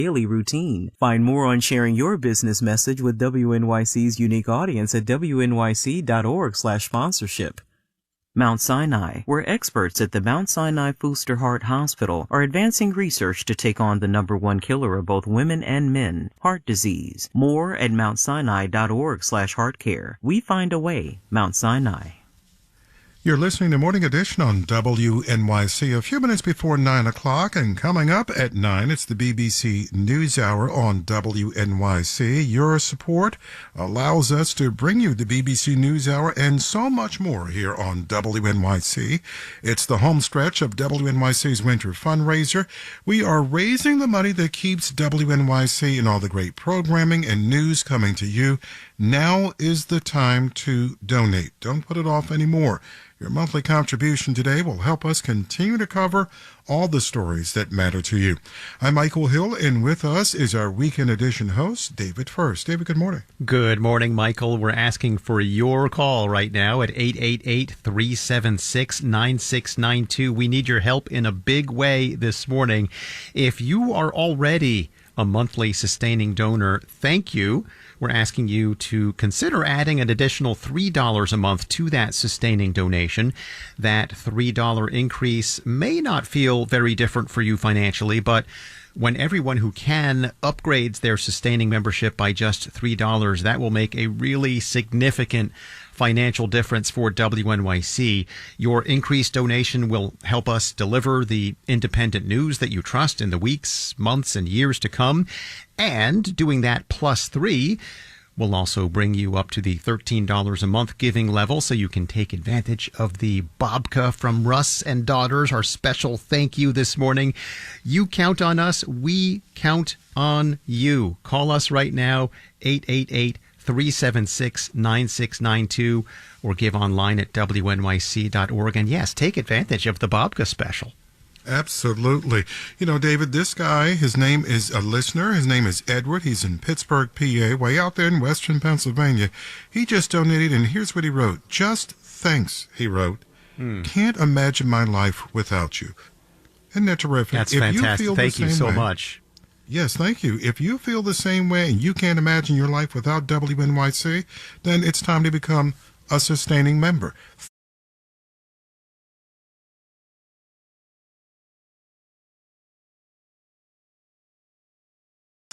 daily routine. Find more on sharing your business message with WNYC's unique audience at wnyc.org/sponsorship. Mount Sinai, where experts at the Mount Sinai Fuster Heart Hospital are advancing research to take on the #1 killer of both women and men, heart disease. More at mountsinai.org/heartcare. We find a way, Mount Sinai. You're listening to Morning Edition on WNYC, a few minutes before 9 o'clock, and coming up at 9, it's the BBC NewsHour on WNYC. Your support allows us to bring you the BBC NewsHour and so much more here on WNYC. It's the home stretch of WNYC's winter fundraiser. We are raising the money that keeps WNYC and all the great programming and news coming to you. Now is the time to donate. Don't put it off anymore. Your monthly contribution today will help us continue to cover all the stories that matter to you. I'm Michael Hill, and with us is our Weekend Edition host, David First. David, good morning. Good morning, Michael. We're asking for your call right now at 888-376-9692. We need your help in a big way this morning. If you are already a monthly sustaining donor, thank you. We're asking you to consider adding an additional $3 a month to that sustaining donation. That $3 increase may not feel very different for you financially, but when everyone who can upgrades their sustaining membership by just $3, that will make a really significant financial difference for WNYC. Your increased donation will help us deliver the independent news that you trust in the weeks, months, and years to come. And doing that plus 3 will also bring you up to the $13 a month giving level, so you can take advantage of the babka from Russ and Daughters, our special thank you this morning. You count on us. We count on you. Call us right now, 888-376-9692, or give online at WNYC.org. And yes, take advantage of the babka special. Absolutely. You know, David, this guy, his name is a listener. His name is Edward. He's in Pittsburgh, PA, way out there in western Pennsylvania. He just donated, and here's what he wrote. Just thanks, he wrote. Can't imagine my life without you. Isn't that terrific? That's fantastic. Thank you so much. Yes, thank you. If you feel the same way and you can't imagine your life without WNYC, then it's time to become a sustaining member.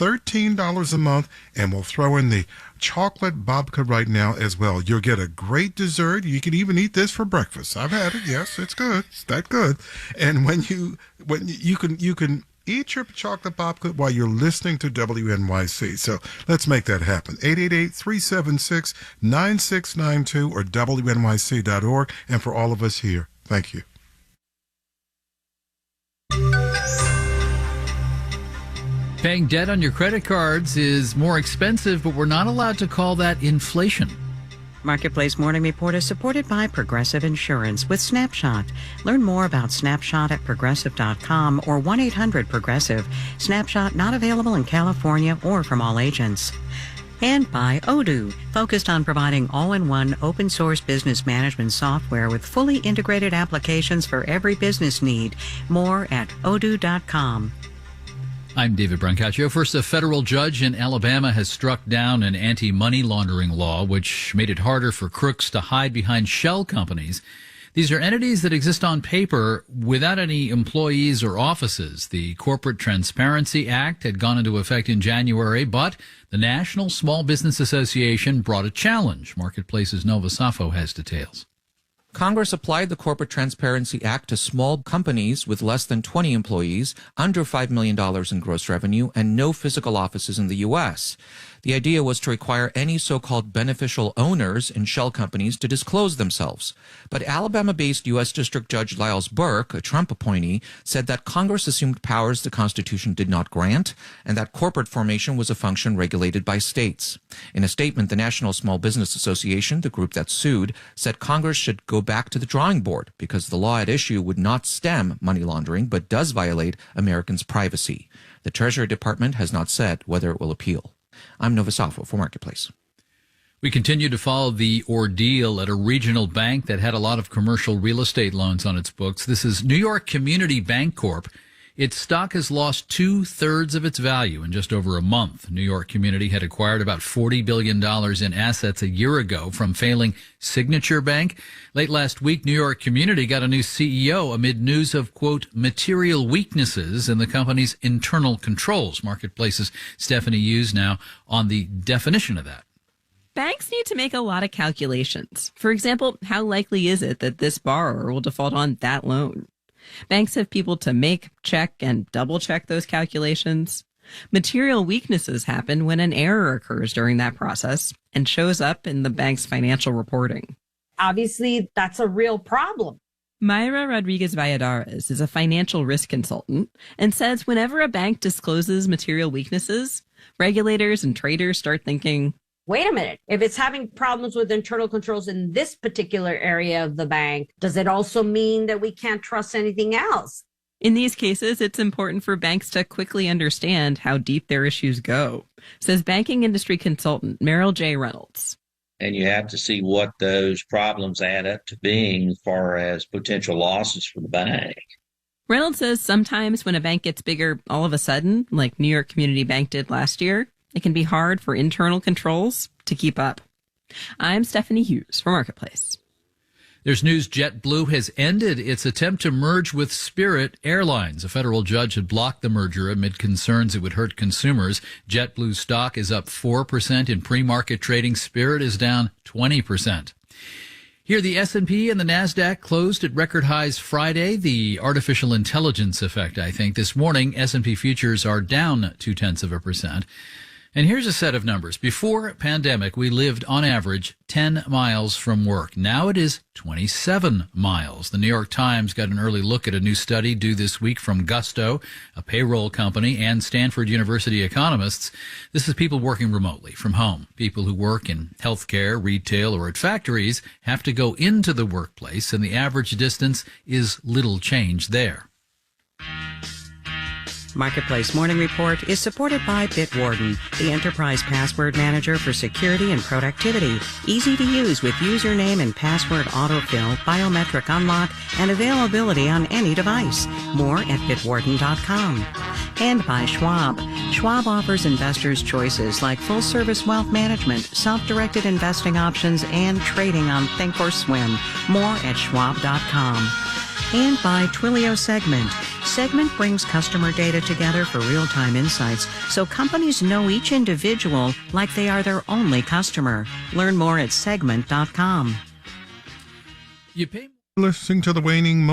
$13 a month, and we'll throw in the chocolate babka right now as well. You'll get a great dessert. You can even eat this for breakfast. I've had it. Yes, it's good. It's that good. And when you can eat your chocolate babka while you're listening to WNYC. So let's make that happen. 888-376-9692 or WNYC.org. And for all of us here, thank you. Paying debt on your credit cards is more expensive, but we're not allowed to call that inflation. Marketplace Morning Report is supported by Progressive Insurance with Snapshot. Learn more about Snapshot at Progressive.com or 1-800-PROGRESSIVE. Snapshot not available in California or from all agents. And by Odoo, focused on providing all-in-one open-source business management software with fully integrated applications for every business need. More at odoo.com. I'm David Brancaccio. First, a federal judge in Alabama has struck down an anti-money laundering law, which made it harder for crooks to hide behind shell companies. These are entities that exist on paper without any employees or offices. The Corporate Transparency Act had gone into effect in January, but the National Small Business Association brought a challenge. Marketplace's Nova Safo has details. Congress applied the Corporate Transparency Act to small companies with less than 20 employees, under $5 million in gross revenue, and no physical offices in the U.S. The idea was to require any so-called beneficial owners in shell companies to disclose themselves. But Alabama-based U.S. District Judge Lyles Burke, a Trump appointee, said that Congress assumed powers the Constitution did not grant, and that corporate formation was a function regulated by states. In a statement, the National Small Business Association, the group that sued, said Congress should go back to the drawing board because the law at issue would not stem money laundering but does violate Americans' privacy. The Treasury Department has not said whether it will appeal. I'm Nova Safo for Marketplace. We continue to follow the ordeal at a regional bank that had a lot of commercial real estate loans on its books. This is New York Community Bank Corp. Its stock has lost 2/3 of its value in just over a month. New York Community had acquired about $40 billion in assets a year ago from failing Signature Bank. Late last week, New York Community got a new CEO amid news of, quote, material weaknesses in the company's internal controls. Marketplace's Stephanie Hughes now on the definition of that. Banks need to make a lot of calculations. For example, how likely is it that this borrower will default on that loan? Banks have people to make, check, and double check those calculations. Material weaknesses happen when an error occurs during that process and shows up in the bank's financial reporting. Obviously, that's a real problem. Mayra Rodriguez Valladares is a financial risk consultant and says whenever a bank discloses material weaknesses, regulators and traders start thinking, Wait a minute. If it's having problems with internal controls in this particular area of the bank, does it also mean that we can't trust anything else? in these cases, it's important for banks to quickly understand how deep their issues go, says banking industry consultant Merrill J. Reynolds. And you have to see what those problems add up to being as far as potential losses for the bank. Reynolds says sometimes when a bank gets bigger all of a sudden, like New York Community Bank did last year, it can be hard for internal controls to keep up. I'm Stephanie Hughes for Marketplace. There's news JetBlue has ended its attempt to merge with Spirit Airlines. A federal judge had blocked the merger amid concerns it would hurt consumers. JetBlue stock is up 4% in pre-market trading. Spirit is down 20%. Here, the S&P and the NASDAQ closed at record highs Friday. The artificial intelligence effect, I think. This morning, S&P futures are down 0.2%. And here's a set of numbers. Before pandemic, we lived on average 10 miles from work. Now it is 27 miles. The New York Times got an early look at a new study due this week from Gusto, a payroll company, and Stanford University economists. This is people working remotely from home. People who work in healthcare, retail, or at factories have to go into the workplace, and the average distance is little change there. Marketplace Morning Report is supported by Bitwarden, the enterprise password manager for security and productivity. Easy to use with username and password autofill, biometric unlock, and availability on any device. More at bitwarden.com. And by Schwab. Schwab offers investors choices like full-service wealth management, self-directed investing options, and trading on Thinkorswim. More at schwab.com. And by Twilio Segment. Segment brings customer data together for real-time insights so companies know each individual like they are their only customer. Learn more at segment.com. You pay Listening to the waning